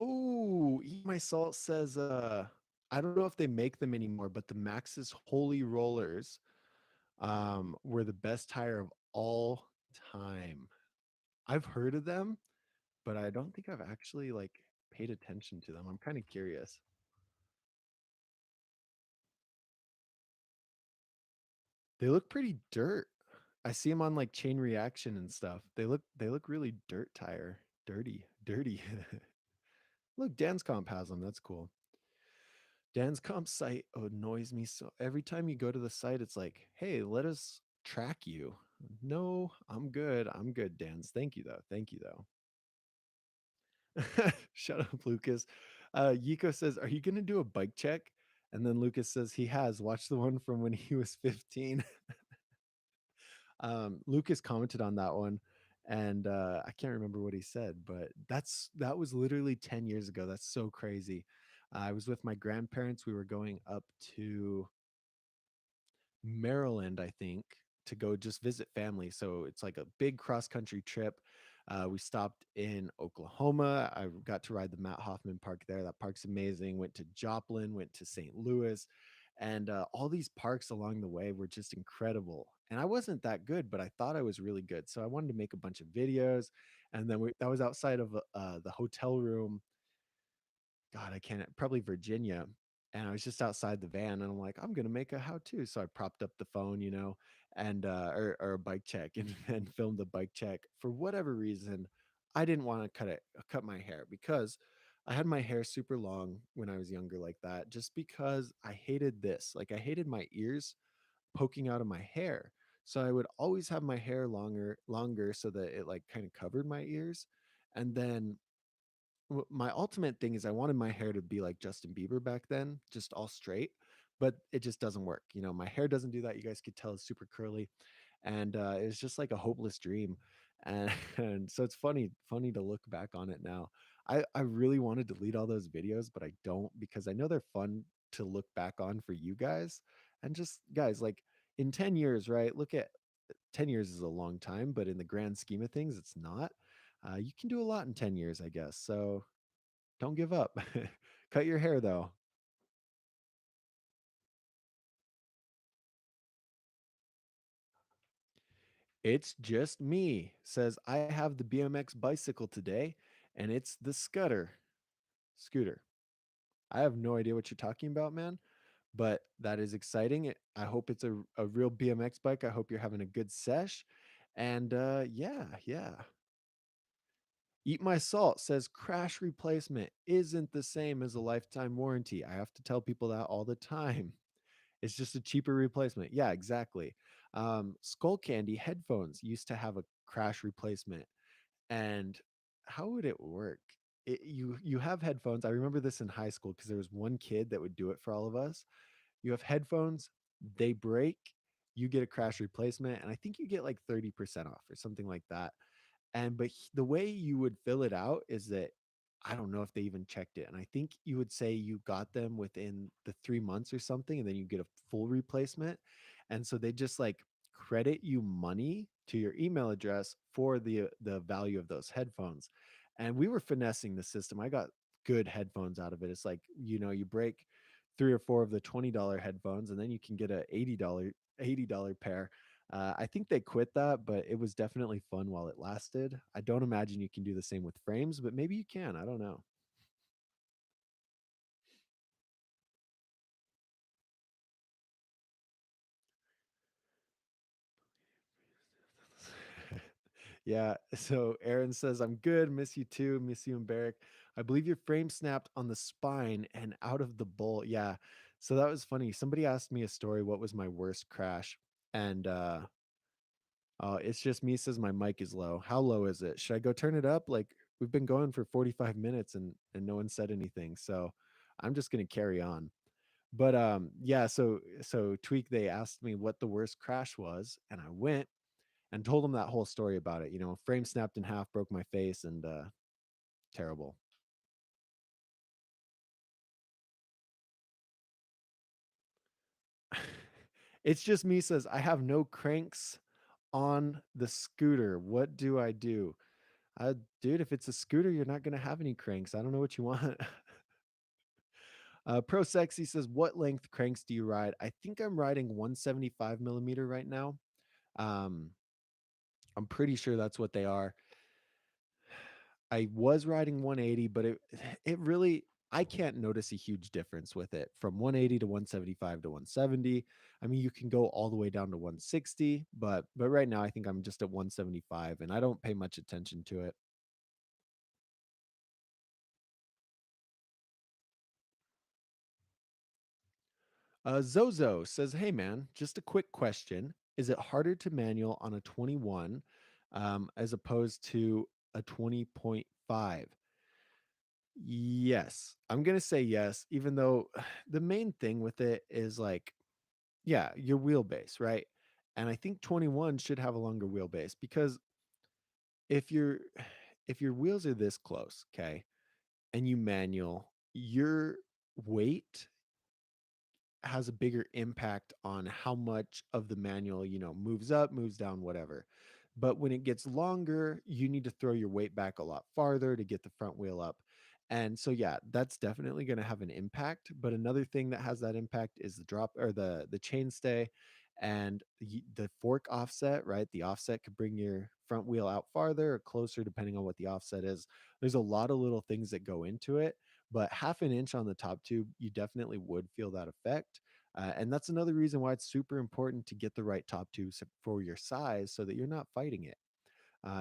Oh, Eat My Salt says I don't know if they make them anymore, but the Max's Holy Rollers were the best tire of all time. I've heard of them, but I don't think I've actually like paid attention to them. I'm kind of curious. They look pretty dirt. I see them on like Chain Reaction and stuff. They look really dirt tire. Dirty. Look, Dan's Comp has them. That's cool. Dan's Comp site annoys me so every time you go to the site, it's like, hey, let us track you. No, I'm good. I'm good, Dan's. Thank you though. Thank you though. Shut up, Lucas. Yiko says, are you gonna do a bike check? And then Lucas says he has. Watch the one from when he was 15. Lucas commented on that one, and I can't remember what he said, but that was literally 10 years ago. That's so crazy. I was with my grandparents. We were going up to Maryland, I think, to go just visit family. So it's like a big cross country trip. We stopped in Oklahoma. I got to ride the Matt Hoffman Park there. That park's amazing. Went to Joplin, went to St. Louis, and all these parks along the way were just incredible. And I wasn't that good, but I thought I was really good. So I wanted to make a bunch of videos. And then that was outside of the hotel room. God, I can't, probably Virginia. And I was just outside the van and I'm like, I'm going to make a how to. So I propped up the phone, and, or a bike check and filmed the bike check. For whatever reason, I didn't want to cut my hair because I had my hair super long when I was younger, like that, just because I hated this. Like I hated my ears poking out of my hair. So I would always have my hair longer so that it like kind of covered my ears. And then my ultimate thing is I wanted my hair to be like Justin Bieber back then, just all straight, but it just doesn't work. My hair doesn't do that. You guys could tell it's super curly, and it was just like a hopeless dream. And, and so it's funny to look back on it now. I really want to delete all those videos, but I don't because I know they're fun to look back on for you guys. And just guys, like in 10 years, right? Look at 10 years is a long time, but in the grand scheme of things, it's not. You can do a lot in 10 years, I guess. So don't give up. Cut your hair though. It's just me. Says I have the BMX bicycle today, and it's the scooter. I have no idea what you're talking about, man, but that is exciting. I hope it's a real BMX bike. I hope you're having a good sesh. And yeah, yeah. Eat My Salt says crash replacement isn't the same as a lifetime warranty. I have to tell people that all the time. It's just a cheaper replacement. Yeah, exactly. Skull Candy headphones used to have a crash replacement. And how would it work? You have headphones. I remember this in high school because there was one kid that would do it for all of us. You have headphones, they break, you get a crash replacement, and I think you get like 30% off or something like that. And but the way you would fill it out is that I don't know if they even checked it. And I think you would say you got them within the 3 months or something, and then you get a full replacement. And so they just like credit you money to your email address for the value of those headphones. And we were finessing the system. I got good headphones out of it. It's like, you break three or four of the $20 headphones, and then you can get a $80 pair. I think they quit that, but it was definitely fun while it lasted. I don't imagine you can do the same with frames, but maybe you can. I don't know. Yeah. So Aaron says, I'm good. Miss you too. Miss you and Barrick. I believe your frame snapped on the spine and out of the bowl. Yeah. So that was funny. Somebody asked me a story. What was my worst crash? And it's just me says my mic is low. How low is it? Should I go turn it up? Like we've been going for 45 minutes and no one said anything. So I'm just gonna carry on. But yeah, so Tweak, they asked me what the worst crash was, and I went and told them that whole story about it. Frame snapped in half, broke my face, and terrible. It's just me says I have no cranks on the scooter. What do I do? Dude, if it's a scooter, you're not gonna have any cranks. I don't know what you want. Pro Sexy says, "What length cranks do you ride?" I think I'm riding 175 millimeter right now. Um, I'm pretty sure that's what they are. I was riding 180, but it really I can't notice a huge difference with it from 180 to 175 to 170. I mean, you can go all the way down to 160, but right now I think I'm just at 175 and I don't pay much attention to it. Zozo says, "Hey man, just a quick question. Is it harder to manual on a 21 as opposed to a 20.5?" Yes. I'm going to say yes, even though the main thing with it is like, yeah, your wheelbase, right? And I think 21 should have a longer wheelbase because if your if your wheels are this close, okay, and you manual, your weight has a bigger impact on how much of the manual, moves up, moves down, whatever. But when it gets longer, you need to throw your weight back a lot farther to get the front wheel up. And so yeah, that's definitely going to have an impact, but another thing that has that impact is the drop or the chainstay and the fork offset, right? The offset could bring your front wheel out farther or closer depending on what the offset is. There's a lot of little things that go into it, but half an inch on the top tube, you definitely would feel that effect. And that's another reason why it's super important to get the right top tubes for your size so that you're not fighting it.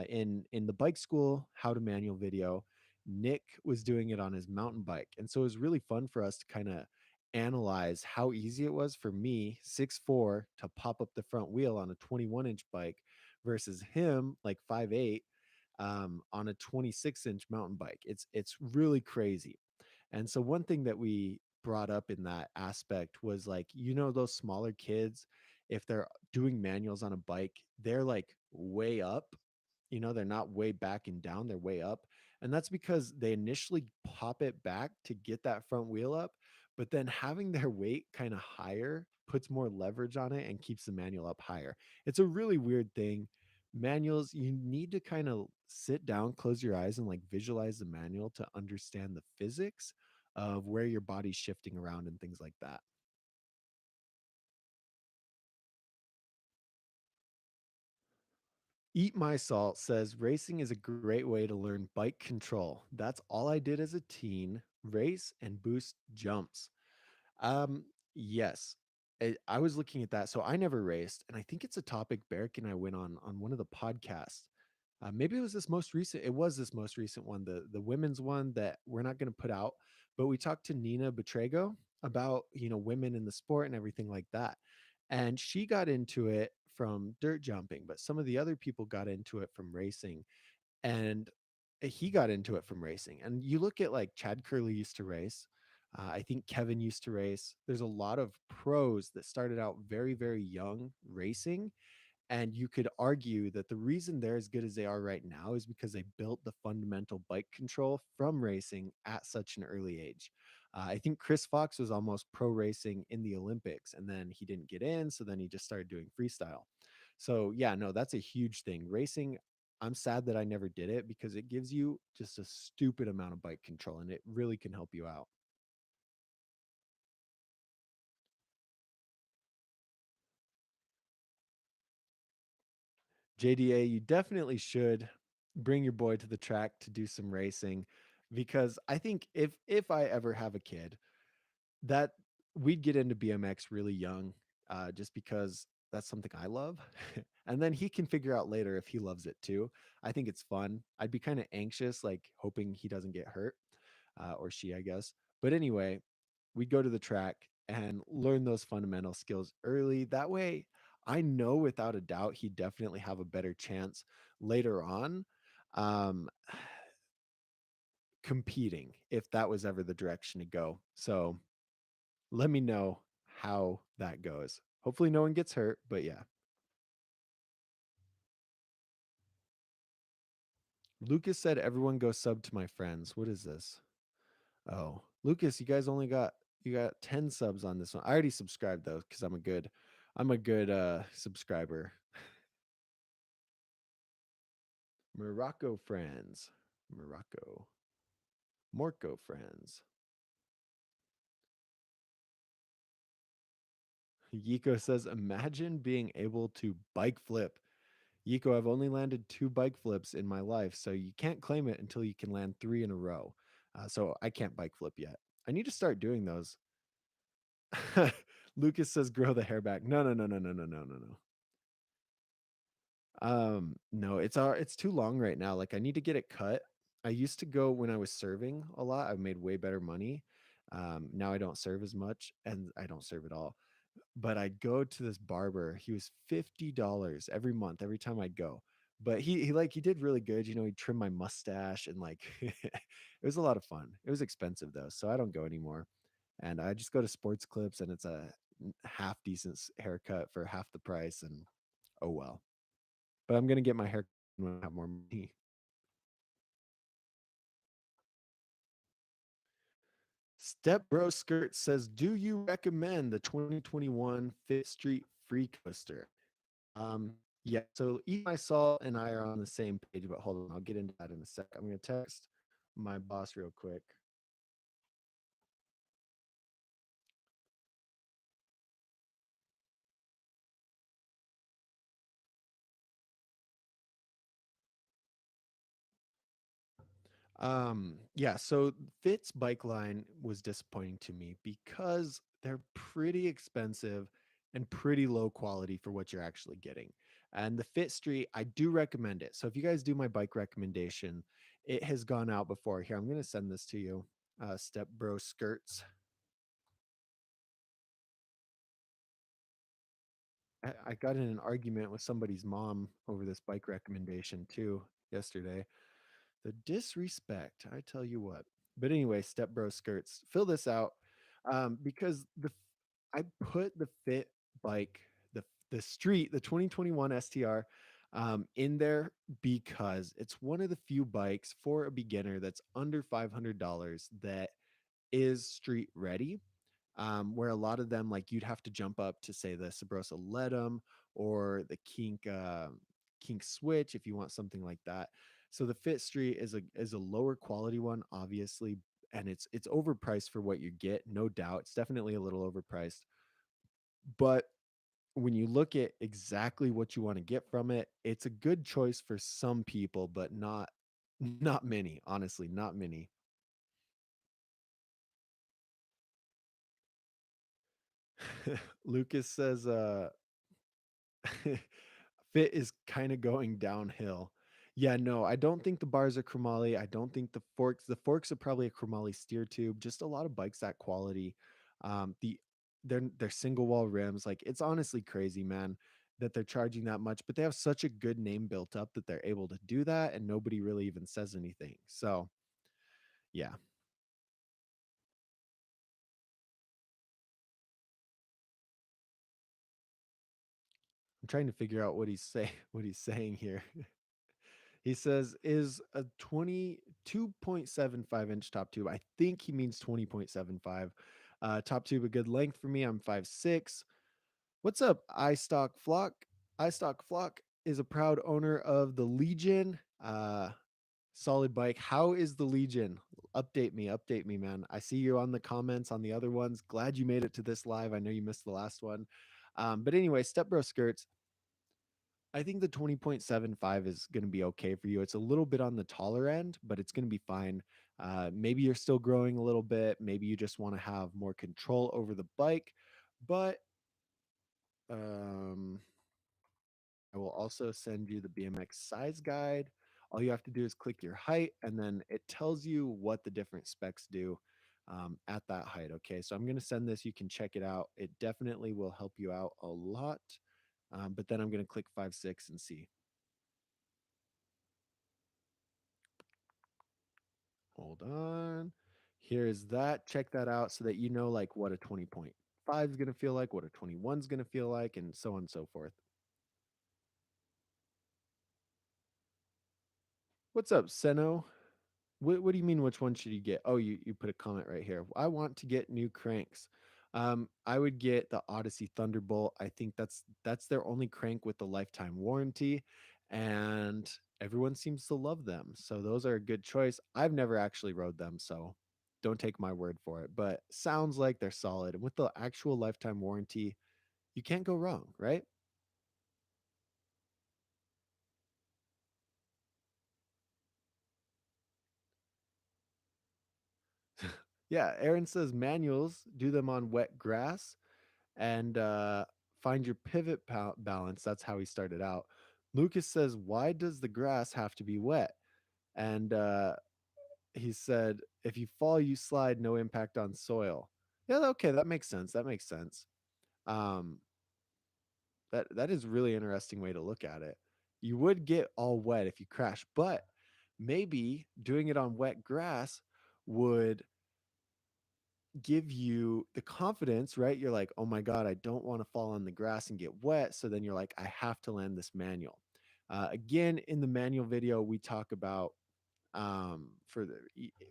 In the bike school how to manual video, Nick was doing it on his mountain bike, and so it was really fun for us to kind of analyze how easy it was for me 6'4" to pop up the front wheel on a 21-inch bike versus him like 5'8" on a 26-inch mountain bike. It's really crazy. And so one thing that we brought up in that aspect was like, those smaller kids, if they're doing manuals on a bike, they're like way up, they're not way back and down, they're way up. And that's because they initially pop it back to get that front wheel up, but then having their weight kind of higher puts more leverage on it and keeps the manual up higher. It's a really weird thing. Manuals, you need to kind of sit down, close your eyes, and like visualize the manual to understand the physics of where your body's shifting around and things like that. Eat My Salt says racing is a great way to learn bike control. That's all I did as a teen, race and boost jumps. Um, yes. I was looking at that. So I never raced, and I think it's a topic Barrick and I went on one of the podcasts. Maybe it was this most recent. It was this most recent one, the women's one that we're not going to put out. But we talked to Nina Betrego about women in the sport and everything like that, and she got into it from dirt jumping, but some of the other people got into it from racing, and he got into it from racing. And you look at like Chad Curley used to race. I think Kevin used to race. There's a lot of pros that started out very, very young racing, and you could argue that the reason they're as good as they are right now is because they built the fundamental bike control from racing at such an early age. I think Chris Fox was almost pro racing in the Olympics, and then he didn't get in. So then he just started doing freestyle. So, yeah, no, that's a huge thing. Racing, I'm sad that I never did it because it gives you just a stupid amount of bike control and it really can help you out. JDA, you definitely should bring your boy to the track to do some racing because I think if I ever have a kid, that we'd get into BMX really young, just because that's something I love. And then he can figure out later if he loves it too. I think it's fun. I'd be kind of anxious, like hoping he doesn't get hurt, or she, I guess. But anyway, we'd go to the track and learn those fundamental skills early. That way, I know without a doubt he'd definitely have a better chance later on, um, competing if that was ever the direction to go. So let me know how that goes. Hopefully, no one gets hurt, but yeah. Lucas said, everyone go sub to my friends. What is this? Oh, Lucas, you got 10 subs on this one. I already subscribed though, because I'm a good subscriber. Morocco friends. Morocco. Morco friends. Yiko says, imagine being able to bike flip. Yiko, I've only landed 2 bike flips in my life, so you can't claim it until you can land 3 in a row. So I can't bike flip yet. I need to start doing those. Lucas says, grow the hair back. No, no, no, no, no, no, no, no, no. No, it's too long right now. Like I need to get it cut. I used to go when I was serving a lot. I made way better money. Now I don't serve as much and I don't serve at all. But I'd go to this barber. He was $50 every month, every time I'd go. But he did really good. He trimmed my mustache and like it was a lot of fun. It was expensive though, so I don't go anymore. And I just go to Sports Clips and it's a half decent haircut for half the price and oh well. But I'm gonna get my hair when I have more money. Step Bro Skirt says, "Do you recommend the 2021 Fifth Street Free Coaster?" Yeah. So Eat My Salt and I are on the same page, but hold on, I'll get into that in a sec. I'm gonna text my boss real quick. Yeah, so Fitz bike line was disappointing to me because they're pretty expensive and pretty low quality for what you're actually getting. And the Fit Street, I do recommend it. So if you guys do my bike recommendation, it has gone out before. Here, I'm gonna send this to you. Step Bro Skirts. I got in an argument with somebody's mom over this bike recommendation too yesterday. The disrespect, I tell you what. But anyway, Step Bro Skirts, fill this out, because I put the Fit bike, the Street, the 2021 STR, in there because it's one of the few bikes for a beginner that's under $500 that is street ready, where a lot of them, like you'd have to jump up to say the Sabrosa Letum or the Kink Switch if you want something like that. So the Fit Street is a lower quality one, obviously, and it's overpriced for what you get, no doubt. It's definitely a little overpriced, but when you look at exactly what you want to get from it, it's a good choice for some people, but not many, honestly, not many. Lucas says Fit is kind of going downhill. Yeah, no, I don't think the bars are chromoly. I don't think the forks are probably a chromoly steer tube. Just a lot of bikes that quality. The they're single wall rims. Like it's honestly crazy, man, that they're charging that much, but they have such a good name built up that they're able to do that and nobody really even says anything. So, yeah. I'm trying to figure out what he's say what he's saying here. He says, is a 22.75 inch top tube. I think he means 20.75. Top tube, a good length for me. I'm 5'6". What's up, iStock Flock? iStock Flock is a proud owner of the Legion. Solid bike. How is the Legion? Update me, man. I see you on the comments on the other ones. Glad you made it to this live. I know you missed the last one. But anyway, Stepbro skirts. I think the 20.75 is going to be okay for you. It's a little bit on the taller end, but it's going to be fine. Maybe you're still growing a little bit. Maybe you just want to have more control over the bike. But um, I will also send you the BMX size guide. All you have to do is click your height, and then it tells you what the different specs do at that height. Okay, so I'm going to send this. You can check it out. It definitely will help you out a lot. But then I'm going to click 5'6" and see. Hold on. Here's that. Check that out so that you know like what a 20.5 is going to feel like, what a 21 is going to feel like, and so on and so forth. What's up, Seno? What do you mean? Which one should you get? Oh, you put a comment right here. I want to get new cranks. I would get the Odyssey Thunderbolt. I think that's their only crank with the lifetime warranty, and everyone seems to love them. So those are a good choice. I've never actually rode them, so don't take my word for it. But sounds like they're solid. And with the actual lifetime warranty, you can't go wrong, right? Yeah, Aaron says manuals do them on wet grass and find your balance. That's how he started out. Lucas says, "Why does the grass have to be wet?" And he said, "If you fall, you slide. No impact on soil." Yeah, okay, that makes sense. That makes sense. Um, that is a really interesting way to look at it. You would get all wet if you crash, but maybe doing it on wet grass would give you the confidence, right? You're like, oh my God, I don't want to fall on the grass and get wet. So then you're like, I have to land this manual. Again, in the manual video, we talk about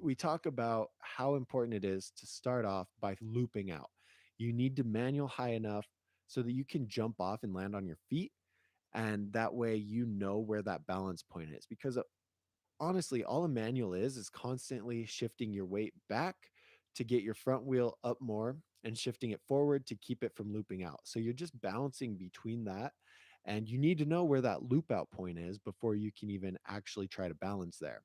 we talk about how important it is to start off by looping out. You need to manual high enough so that you can jump off and land on your feet, and that way you know where that balance point is. Because honestly, all a manual is constantly shifting your weight back to get your front wheel up more and shifting it forward to keep it from looping out. So you're just bouncing between that. And you need to know where that loop out point is before you can even actually try to balance there.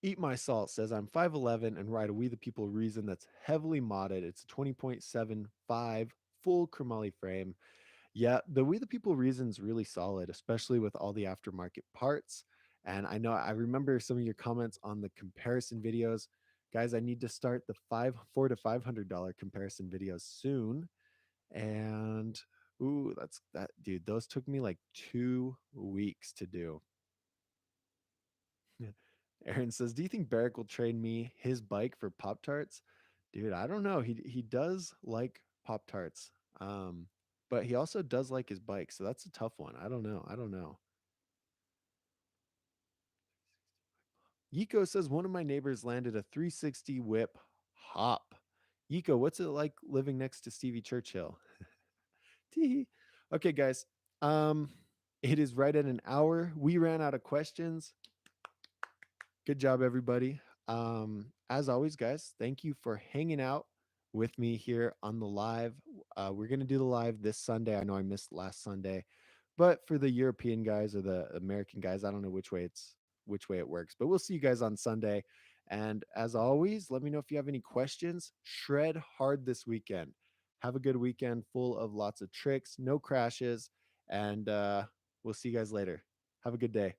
Eat My Salt says, I'm 5'11 and ride a We the People Reason that's heavily modded. It's a 20.75 full chromoly frame. Yeah, the We the People reason's really solid, especially with all the aftermarket parts. And I know I remember some of your comments on the comparison videos. Guys, I need to start the four to $500 comparison videos soon. And ooh, that's that dude. Those took me like 2 weeks to do. Aaron says, "Do you think Barrick will trade me his bike for Pop Tarts?" Dude, I don't know. He does like Pop Tarts. Um, but he also does like his bike, so that's a tough one. I don't know. I don't know. Yiko says one of my neighbors landed a 360 whip hop. Yiko, what's it like living next to Stevie Churchill? Tee. Okay, guys. Um, it is right at an hour. We ran out of questions. Good job, everybody. As always, guys, thank you for hanging out with me here on the live. We're gonna do the live this Sunday. I know I missed last Sunday, but for the European guys or the American guys, I don't know which way it works. But we'll see you guys on Sunday. And as always, let me know if you have any questions. Shred hard this weekend. Have a good weekend full of lots of tricks, no crashes, and we'll see you guys later. Have a good day.